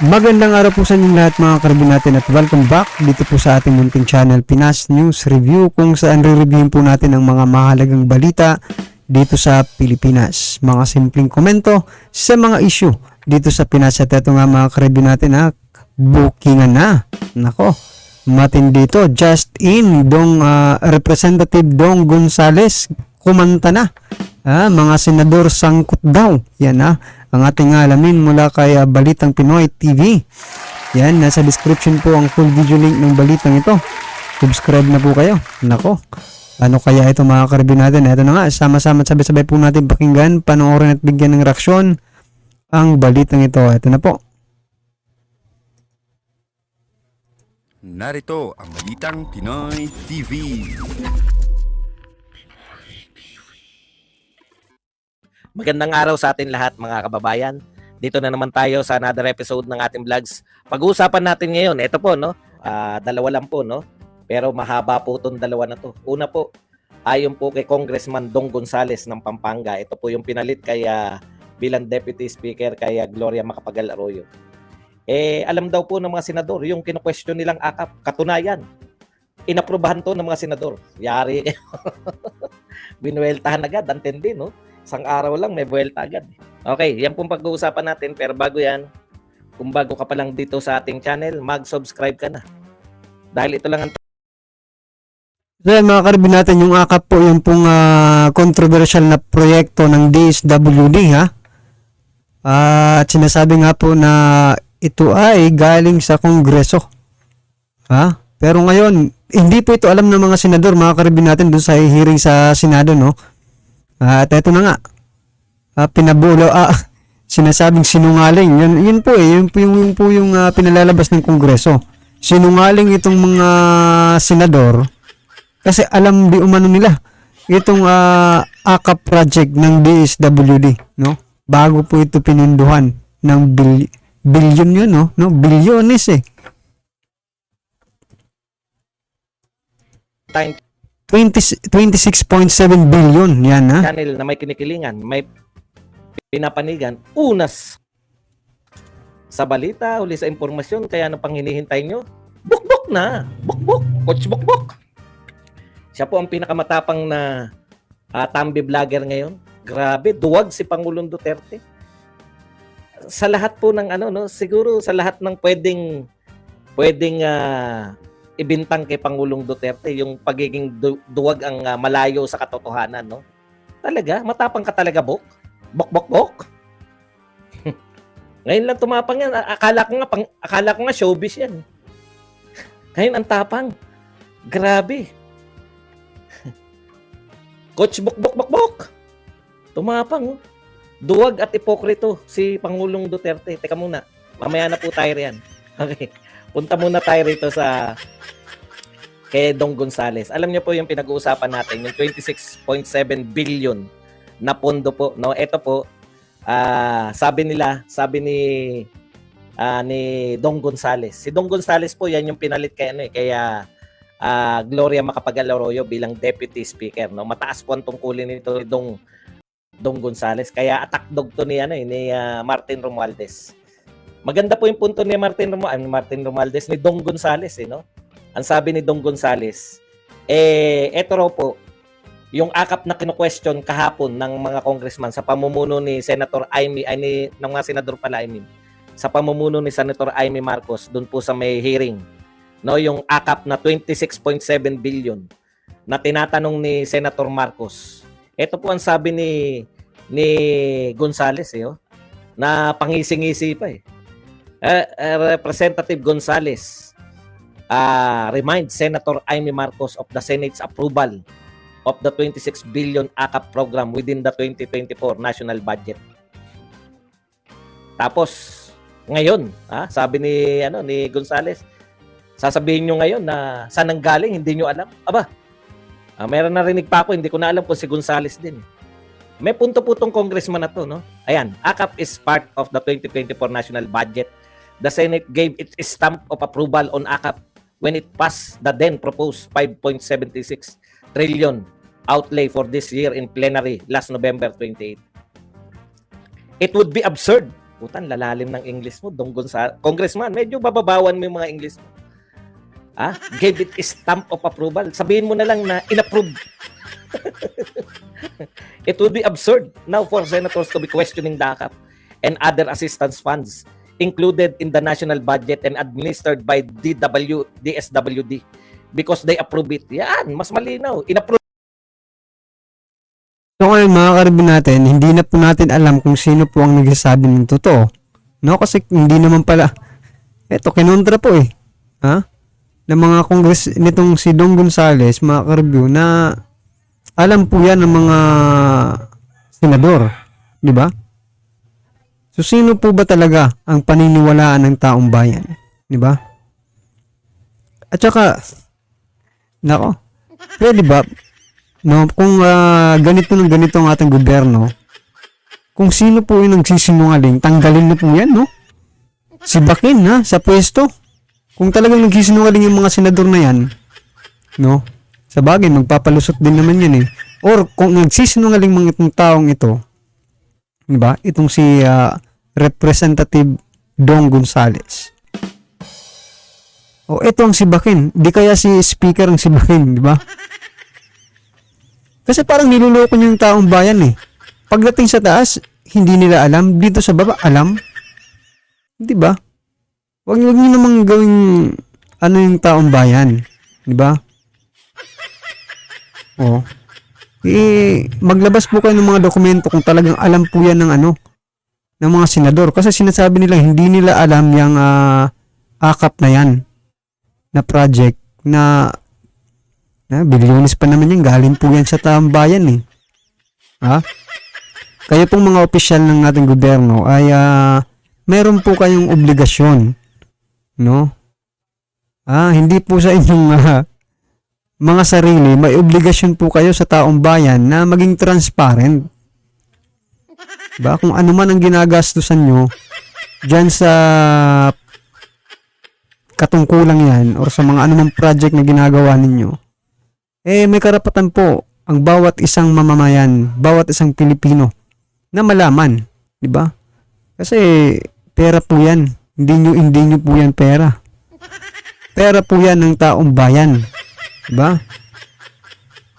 Magandang araw po sa inyong lahat mga karabin natin at welcome back dito po sa ating munting channel Pinas News Review kung saan re-reviewin po natin ang mga mahalagang balita dito sa Pilipinas. Mga simpleng komento sa mga issue dito sa Pinas at ito nga mga karabin natin bookingan na. Nako, matindi dito. Just in, Representative Dong Gonzales kumanta na. Mga senador sangkot daw. Yan ang ating alamin mula kay Balitang Pinoy TV. Yan, nasa description po ang full video link ng balitang ito. Subscribe na po kayo. Nako, ano kaya ito mga karabin natin? Ito na nga, sama-sama at sabay-sabay po natin pakinggan, panoorin at bigyan ng reaksyon ang balitang ito. Ito na po. Narito ang Balitang Pinoy TV. Magandang araw sa atin lahat mga kababayan. Dito na naman tayo sa another episode ng ating vlogs. Pag-uusapan natin ngayon, ito po dalawa lang po pero mahaba po itong dalawa na to. Una po, ayon po kay Congressman Dong Gonzales ng Pampanga. Ito po yung pinalit kay bilang Deputy Speaker kay Gloria Macapagal Arroyo. Alam daw po ng mga senador yung kino-question nilang akap. Katunayan, inaprubahan to ng mga senador. Yari, binueltahan agad, antindi Isang araw lang may buwelta agad. Okay, yan pong pag-uusapan natin. Pero bago yan, kung bago ka pa lang dito sa ating channel, mag-subscribe ka na. Dahil ito lang ang... So yan mga karabin natin, yung akap po yung pong controversial na proyekto ng DSWD at sinasabi nga po na ito ay galing sa Kongreso. Pero ngayon, hindi po ito alam ng mga senador, mga karabin natin doon sa hearing sa Senado, At eto na nga, pinabulo, sinasabing sinungaling. Yun po yung pinalalabas ng Kongreso. Sinungaling itong mga senador kasi alam di umano nila itong AKAP project ng DSWD, Bago po ito pinunduhan ng bilyon yun, Bilyones Time 26.7 billion yan channel na may kinikilingan, may pinapanigan, unas sa balita, uli sa impormasyon, kaya ano pang hinihintay nyo? Bukbok na! Bukbok! Coach Bukbok! Siya po ang pinakamatapang na tambi vlogger ngayon. Grabe, duwag si Pangulong Duterte. Sa lahat po ng siguro sa lahat ng pwedeng ibintang kay Pangulong Duterte, yung pagiging duwag ang malayo sa katotohanan, Talaga? Matapang ka talaga, Bok? Bok? Ngayon lang tumapang yan. Akala ko nga showbiz yan. Ngayon ang tapang. Grabe. Coach Bok. Tumapang, Duwag at ipokrito si Pangulong Duterte. Teka muna. Mamaya na po tayo riyan. Okay. Punta muna tayo rito kay Dong Gonzales. Alam niyo po yung pinag-uusapan natin, yung 26.7 billion na pondo po, Ito po, sabi ni Dong Gonzales. Si Dong Gonzales po, yan yung pinalit kay Gloria Macapagal Arroyo bilang Deputy Speaker, Mataas po ang tungkulin nito ni Dong Gonzales. Kaya attack dog to ni Martin Romualdez. Maganda po yung punto ni Martin Romualdez, ni Dong Gonzales, Ang sabi ni Dong Gonzales, eto raw po, yung akap na kino-question kahapon ng mga congressman sa pamumuno ni Senator ng mga senador pala, sa pamumuno ni Senator Amy Marcos, doon po sa may hearing, yung akap na 26.7 billion na tinatanong ni Senator Marcos. Ito po ang sabi ni Gonzales, na pangisi-ngisi pa Representative Gonzales remind Senator Amy Marcos of the Senate's approval of the 26 billion AKAP program within the 2024 national budget. Tapos ngayon, sabi ni Gonzales, sasabihin nyo ngayon na saan ang galing, hindi nyo alam. Meron narinig pa ako, hindi ko na alam kung si Gonzales din. May punto po tong congressman na to, Ayan, AKAP is part of the 2024 national budget. The Senate gave its stamp of approval on AKAP when it passed the then proposed 5.76 trillion outlay for this year in plenary last November 28. It would be absurd Putan, lalalim ng English mo. Dong Gonzales. Congressman, medyo bababawan mo yung mga English mo. Gave it a stamp of approval. Sabihin mo na lang na inapprove. It would be absurd now for senators to be questioning DACAP and other assistance funds included in the national budget and administered by DSWD because they approve it. Yan, mas malinaw. Inapprove. So ngayon mga karibin natin, hindi na po natin alam kung sino po ang nagsasabi ng totoo. No? Kasi hindi naman pala. Eto, kinontra po eh. Ng mga kongres nitong si Dong Gonzales, mga karibyo, na alam po yan ng mga senador. Di ba? So sino po ba talaga ang paniniwalaan ng taong bayan? Di ba? At saka, nako, pwede ba? No, kung ganito ng ganito ang ating gobyerno, kung sino po yung nagsisinungaling, tanggalin na po yan, no? Si Bakin, sa pwesto. Kung talagang nagsisinungaling yung mga senador na yan, no? Sa bagay, magpapalusot din naman yan eh. Or kung nagsisinungaling mga itong taong ito, di ba? Itong si Representative Dong Gonzales. O, ito ang si Bakin. Di kaya si Speaker ang si Bakin, di ba? Kasi parang niluloko niyo yung taong bayan eh. Pagdating sa taas, hindi nila alam. Dito sa baba, alam. Di ba? Huwag niyo namang gawing yung taong bayan. Di ba? Maglabas po kayo ng mga dokumento kung talagang alam po yan ng ng mga senador. Kasi sinasabi nila, hindi nila alam yung AKAP na yan. Na project na bilyones pa naman yan, galing po yan sa taong bayan eh. Kayo pong mga opisyal ng ating gobyerno ay meron po kayong obligasyon, no? Hindi po sa inyong mga sarili, may obligasyon po kayo sa taong bayan na maging transparent. Diba? Kung ano man ang ginagastusan nyo dyan sa katungkulang yan or sa mga anumang project na ginagawa ninyo, may karapatan po ang bawat isang mamamayan, bawat isang Pilipino na malaman, di ba? Kasi pera po yan. Hindi nyo po yan pera. Pera po yan ng taong bayan. Di ba?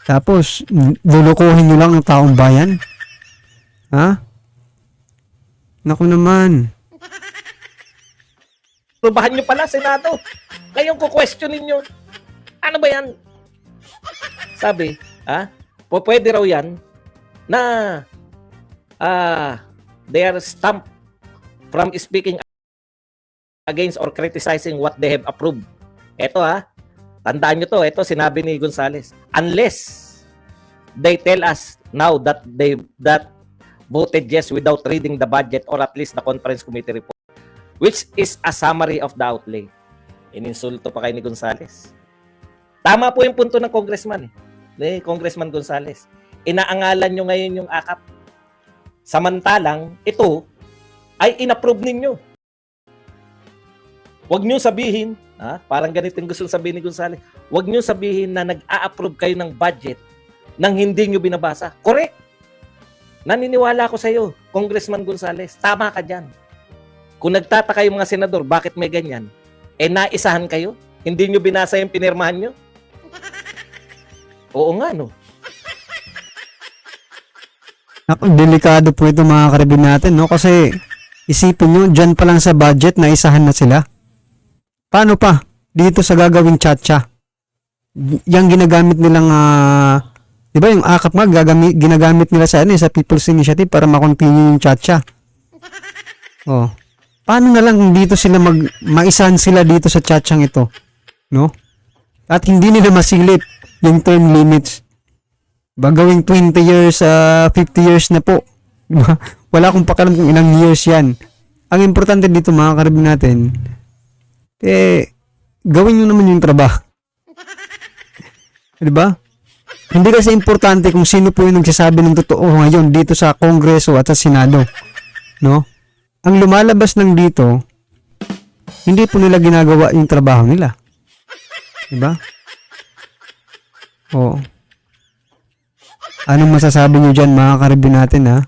Tapos, lulukuhin nyo lang ang taong bayan? Naku naman. Probahan nyo pala, Senado. Ngayong kukwestiyonin nyo. Ano ba yan? Sabi, pwede raw yan na they are stamped from speaking against or criticizing what they have approved. Ito tandaan nyo to. Ito sinabi ni Gonzales. Unless they tell us now that they voted yes without reading the budget or at least the conference committee report, which is a summary of the outlay. Ininsulto pa kay ni Gonzales. Tama po yung punto ng congressman ni Congressman Gonzales. Inaangalan nyo ngayon yung AKAP. Samantalang, ito ay inapprove ninyo. Huwag nyo sabihin, parang ganito yung gusto sabihin ni Gonzales, huwag nyo sabihin na nag-a-approve kayo ng budget nang hindi nyo binabasa. Correct! Naniniwala ko sa iyo, Congressman Gonzales. Tama ka dyan. Kung nagtataka yung mga senador, bakit may ganyan? Naisahan kayo? Hindi nyo binasa yung pinirmahan nyo? Oo nga, no? Delikado po ito mga karibin natin, no? Kasi isipin nyo, dyan pa lang sa budget na isahan na sila. Paano pa? Dito sa gagawing chat-cha. Yung ginagamit nilang, di ba yung AKAP nga, ginagamit nila sa sa People's Initiative para makontinue yung chat-cha. Paano na lang dito sila maisahan sila dito sa chat-chang ito? No? At hindi nila masilip yung term limits. Gawing 20 years, 50 years na po. Wala akong pakalam kung ilang years yan. Ang importante dito mga karibin natin, gawin nyo naman yung trabaho. Diba? Hindi kasi importante kung sino po yung nagsasabi ng totoo ngayon dito sa Kongreso at sa Senado. No? Ang lumalabas lang dito, hindi po nila ginagawa yung trabaho nila. Diba? Anong masasabi nyo dyan mga karibin natin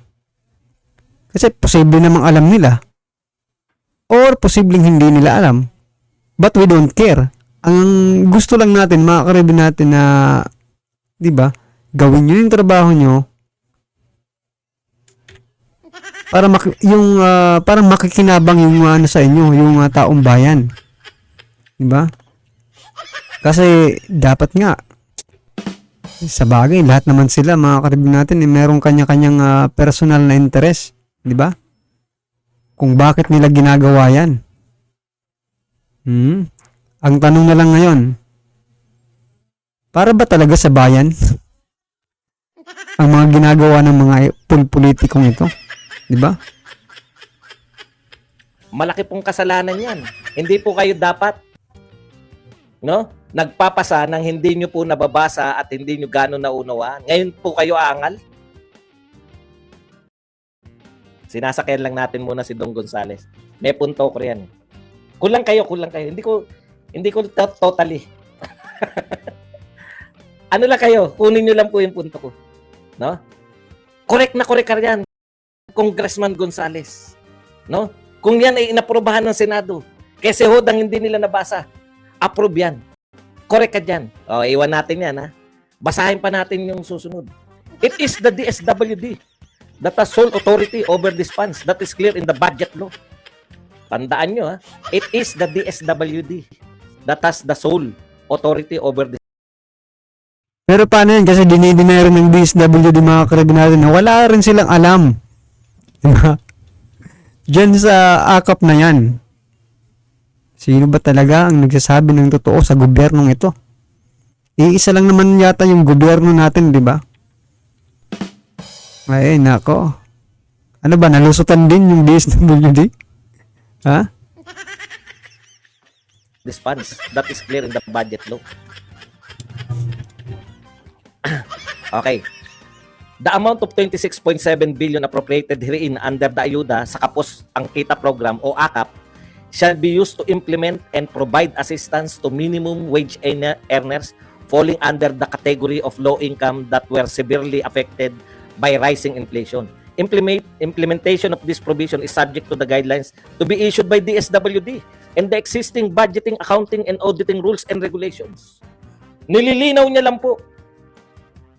Kasi posible namang alam nila. or posibleng hindi nila alam. But we don't care. Ang gusto lang natin, mga karibin natin na, di ba, gawin nyo yung trabaho nyo para parang makikinabang yung ano sa inyo, yung taong bayan. Di ba? Kasi dapat nga sa bagay, lahat naman sila mga karibin natin merong kanya-kanyang personal na interest, di ba? Kung bakit nila ginagawa yan. Ang tanong na lang ngayon, para ba talaga sa bayan ang mga ginagawa ng mga politikong ito? Di ba? Malaki pong kasalanan yan. Hindi po kayo dapat nagpapasa nang hindi nyo po nababasa at hindi nyo gano'n naunawaan. Ngayon po kayo aangal. Sinasakyan lang natin muna si Dong Gonzales. May punto ko yan. Kulang kayo. Hindi ko totally. Ano lang kayo? Kunin nyo lang po yung punto ko. No? Correct na correct ka yan, Congressman Gonzales. No? Kung yan ay inaprobahan ng Senado, kasi hodang hindi nila nabasa, approve yan. Correct ka dyan. O, iwan natin yan, ha? Basahin pa natin yung susunod. It is the DSWD that has sole authority over these funds. That is clear in the budget law. Tandaan nyo, ha? It is the DSWD that has the sole authority over this. Pero paano yan? Kasi dinidinero ng DSWD mga karibin natin na wala rin silang alam. Diba? Diyan sa akap na yan. Sino ba talaga ang nagsasabi ng totoo sa gobyernong ito? Iisa lang naman yata yung gobyerno natin, di ba? Ay, nako. Ano ba, nalusutan din yung DSWD? Ha? This funds. That is clear in the budget law. Okay. The amount of 26.7 billion appropriated herein under the Ayuda sa Kapos ang Kita Program o AKAP shall be used to implement and provide assistance to minimum wage earners falling under the category of low income that were severely affected by rising inflation. Implementation of this provision is subject to the guidelines to be issued by DSWD and the existing budgeting, accounting, and auditing rules and regulations. Nililinaw niya lang po.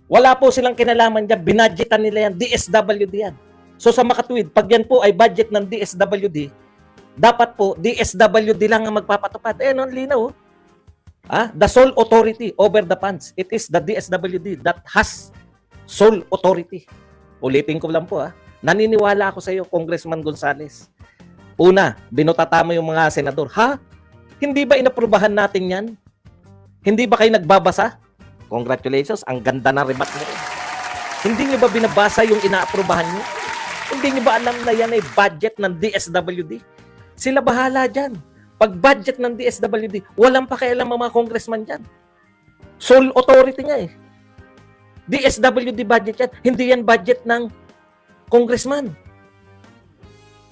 Wala po silang kinalaman dyan. Binadgetan nila yan. DSWD yan. So sa makatuwid, pag yan po ay budget ng DSWD, dapat po DSWD lang ang magpapatupad. Eh, ang linaw. The sole authority over the funds. It is the DSWD that has sole authority. Ulitin ko lang po. Naniniwala ako sa iyo, Congressman Gonzales. Una, binotatama yung mga senador. Hindi ba inaprubahan natin yan? Hindi ba kayo nagbabasa? Congratulations, ang ganda ng rebat nyo. Hindi nyo ba binabasa yung inaaprubahan nyo? Hindi nyo ba alam na yan ay budget ng DSWD? Sila bahala dyan. Pag budget ng DSWD, walang pakialam ang mga congressman dyan. Sole authority nga eh. DSWD budget yan. Hindi yan budget ng congressman.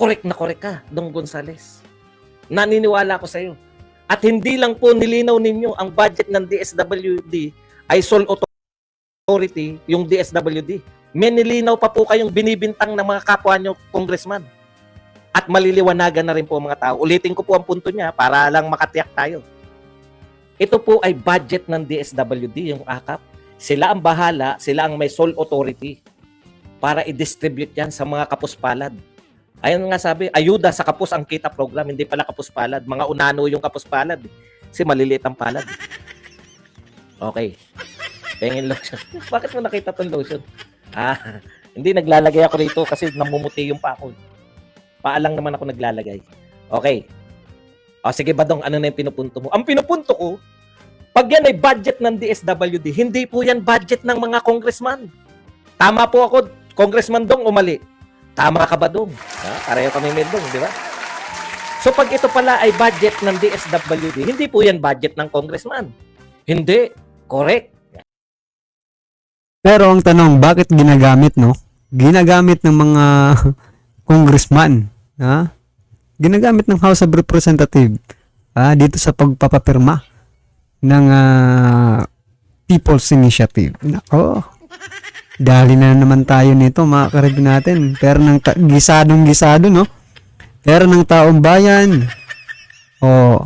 Correct na correct ka, Dong Gonzales. Naniniwala ko sa iyo. At hindi lang po nilinaw ninyo ang budget ng DSWD ay sole authority, yung DSWD. May nilinaw pa po kayong binibintang ng mga kapwa nyo, congressman. At maliliwanagan na rin po mga tao. Ulitin ko po ang punto niya para lang makatiyak tayo. Ito po ay budget ng DSWD, yung AKAP. Sila ang bahala, sila ang may sole authority para i-distribute yan sa mga kapuspalad. Ayun nga sabi, ayuda sa Kapos ang Kita Program, hindi pala kapuspalad. Mga unano yung kapuspalad. Kasi maliliit ang palad. Okay. Pengin lotion. Bakit mo nakita tong lotion? Hindi, naglalagay ako rito kasi namumuti yung pa ako. Paalang naman ako naglalagay. Okay. Sige ba Dong, ano na yung pinupunto mo? Ang pinupunto ko, pag yan ay budget ng DSWD, hindi po yan budget ng mga congressman. Tama po ako, Congressman Dong, o mali? Tama ka ba Dong? Pareho kami med Dong, di ba? So pag ito pala ay budget ng DSWD, hindi po yan budget ng congressman. Hindi. Correct. Pero ang tanong, bakit ginagamit, no? Ginagamit ng mga congressman, ginagamit ng House of Representatives dito sa pagpapapirma ng People's Initiative. Nako, dali na naman tayo nito, mga karib natin. Pero ng gisadong-gisado, no? pera ng taong bayan o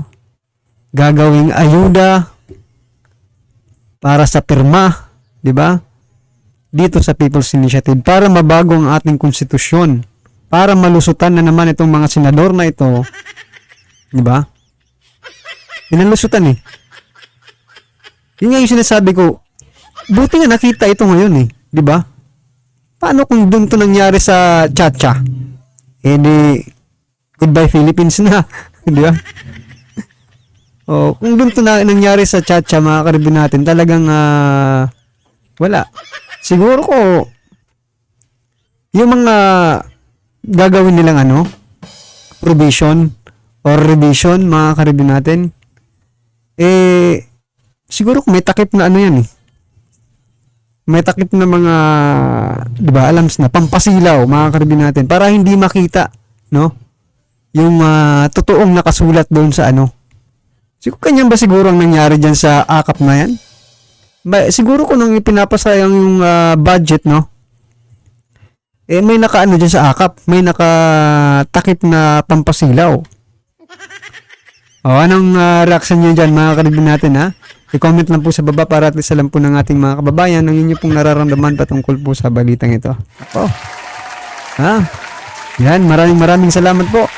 gagawing ayuda para sa pirma, di ba? Dito sa People's Initiative para mabago ang ating konstitusyon, para malusutan na naman itong mga senador na ito, di ba? Pinalusutan eh. Yun nga yung sinasabi ko, buti nga nakita ito ngayon eh, di ba? Paano kung doon to nangyari sa Chacha? Eh di, goodbye Philippines na, di ba? O, kung doon to nangyari sa Chacha, mga karibin natin, talagang wala. Siguro ko, yung mga gagawin nilang provision or revision, mga karibin natin, siguro kung may takip na yan eh. May takip na mga, di ba, alarms na, pampasilaw, mga karibin natin, para hindi makita, no? Yung totoong nakasulat doon sa Siguro kanyan ba siguro ang nangyari dyan sa akap na yan? Siguro kung nang ipinapasayang yung budget, no? May nakaano dyan sa akap. May nakatakip na pampasilaw. Anong reaction nyo dyan, mga karibin natin, ha? I-comment lang po sa baba para at least alam po ng ating mga kababayan ang inyo pong nararamdaman patungkol po sa balitang ito. Yan, maraming salamat po.